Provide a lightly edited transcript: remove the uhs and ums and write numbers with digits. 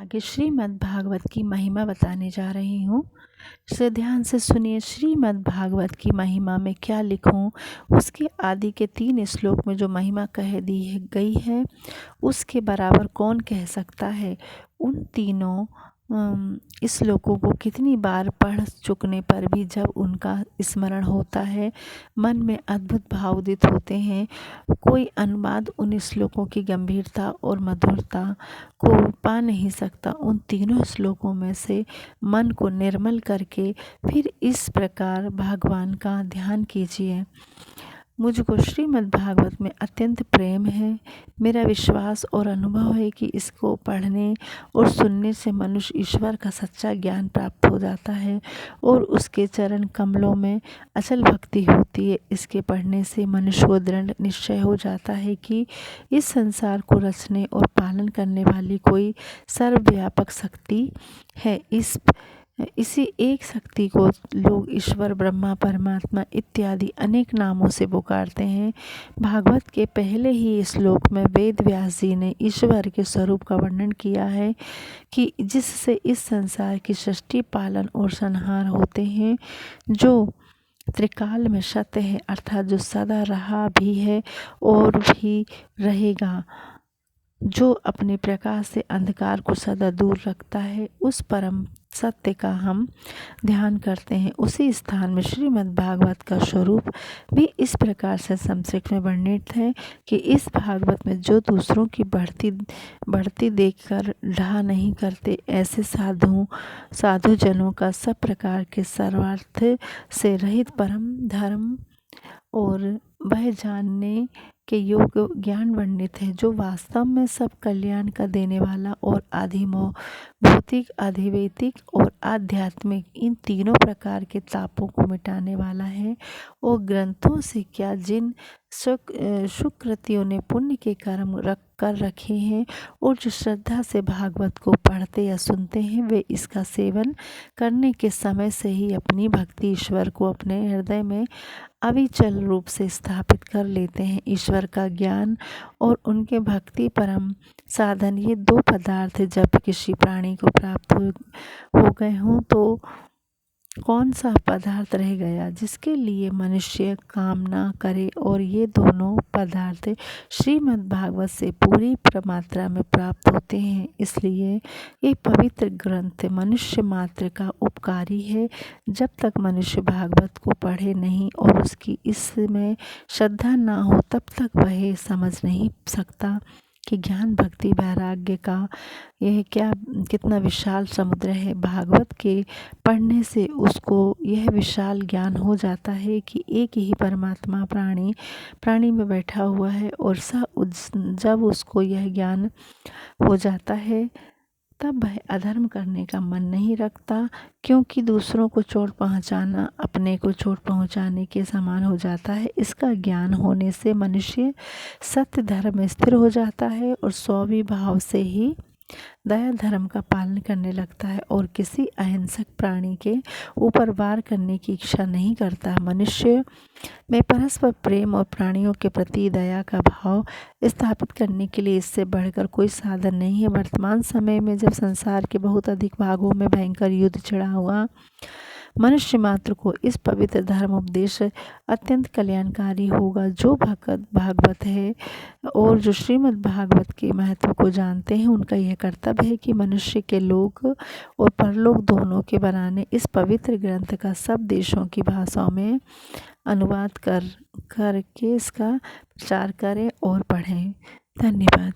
आगे श्रीमद् भागवत की महिमा बताने जा रही हूँ। इसे ध्यान से सुनिए। श्रीमद् भागवत की महिमा में क्या लिखूँ, उसके आदि के 3 श्लोक में जो महिमा कह दी गई है उसके बराबर कौन कह सकता है। उन तीनों श्लोकों को कितनी बार पढ़ चुकने पर भी जब उनका स्मरण होता है, मन में अद्भुत भाव उदित होते हैं। कोई अनुवाद उन श्लोकों की गंभीरता और मधुरता को पा नहीं सकता। उन तीनों श्लोकों में से मन को निर्मल करके फिर इस प्रकार भगवान का ध्यान कीजिए। मुझको श्रीमद् भागवत में अत्यंत प्रेम है। मेरा विश्वास और अनुभव है कि इसको पढ़ने और सुनने से मनुष्य ईश्वर का सच्चा ज्ञान प्राप्त हो जाता है और उसके चरण कमलों में अचल भक्ति होती है। इसके पढ़ने से मनुष्य को दृढ़ निश्चय हो जाता है कि इस संसार को रचने और पालन करने वाली कोई सर्वव्यापक शक्ति है। इसी एक शक्ति को लोग ईश्वर, ब्रह्मा, परमात्मा इत्यादि अनेक नामों से पुकारते हैं। भागवत के पहले ही श्लोक में वेद व्यास जी ने ईश्वर के स्वरूप का वर्णन किया है कि जिससे इस संसार की सृष्टि, पालन और संहार होते हैं, जो त्रिकाल में सत्य है, अर्थात जो सदा रहा भी है और भी रहेगा, जो अपने प्रकाश से अंधकार को सदा दूर रखता है। उस परम सत्य का हम ध्यान करते हैं। उसी स्थान में श्रीमद् भागवत का स्वरूप भी इस प्रकार से संक्षिप्त में वर्णित है कि इस भागवत में जो दूसरों की बढ़ती देखकर ढा नहीं करते, ऐसे साधु जनों का सब प्रकार के सर्वार्थ से रहित परम धर्म और वह जानने के योग्य ज्ञान वर्णित है, जो वास्तव में सब कल्याण का देने वाला और भौतिक, अधिवैतिक और आध्यात्मिक इन तीनों प्रकार के तापों को मिटाने वाला है। और ग्रंथों से क्या, जिन सुकृतियों ने पुण्य के कर्म कर रखे हैं और जो श्रद्धा से भागवत को पढ़ते या सुनते हैं, वे इसका सेवन करने के समय से ही अपनी भक्ति ईश्वर को अपने हृदय में अविचल रूप से स्थापित कर लेते हैं। ईश्वर का ज्ञान और उनके भक्ति परम साधन, ये 2 पदार्थ जब किसी प्राणी को प्राप्त हो गए हों तो कौन सा पदार्थ रह गया जिसके लिए मनुष्य कामना करे। और ये दोनों पदार्थ श्रीमद् भागवत से पूरी मात्रा में प्राप्त होते हैं। इसलिए ये पवित्र ग्रंथ मनुष्य मात्र का उपकारी है। जब तक मनुष्य भागवत को पढ़े नहीं और उसकी इसमें श्रद्धा ना हो, तब तक वह समझ नहीं सकता कि ज्ञान, भक्ति, वैराग्य का यह कितना विशाल समुद्र है। भागवत के पढ़ने से उसको यह विशाल ज्ञान हो जाता है कि एक ही परमात्मा प्राणी में बैठा हुआ है। और जब उसको यह ज्ञान हो जाता है, तब वह अधर्म करने का मन नहीं रखता, क्योंकि दूसरों को चोट पहुंचाना अपने को चोट पहुंचाने के समान हो जाता है। इसका ज्ञान होने से मनुष्य सत्य धर्म में स्थिर हो जाता है और स्वभाव से ही दया धर्म का पालन करने लगता है और किसी अहिंसक प्राणी के ऊपर वार करने की इच्छा नहीं करता। मनुष्य में परस्पर प्रेम और प्राणियों के प्रति दया का भाव स्थापित करने के लिए इससे बढ़कर कोई साधन नहीं है। वर्तमान समय में जब संसार के बहुत अधिक भागों में भयंकर युद्ध छिड़ा हुआ, मनुष्य मात्र को इस पवित्र धर्म उपदेश अत्यंत कल्याणकारी होगा। जो भक्त भागवत है और जो श्रीमद् भागवत के महत्व को जानते हैं, उनका यह कर्तव्य है कि मनुष्य के लोक और परलोक दोनों के बनाने इस पवित्र ग्रंथ का सब देशों की भाषाओं में अनुवाद करके इसका प्रचार करें और पढ़ें। धन्यवाद।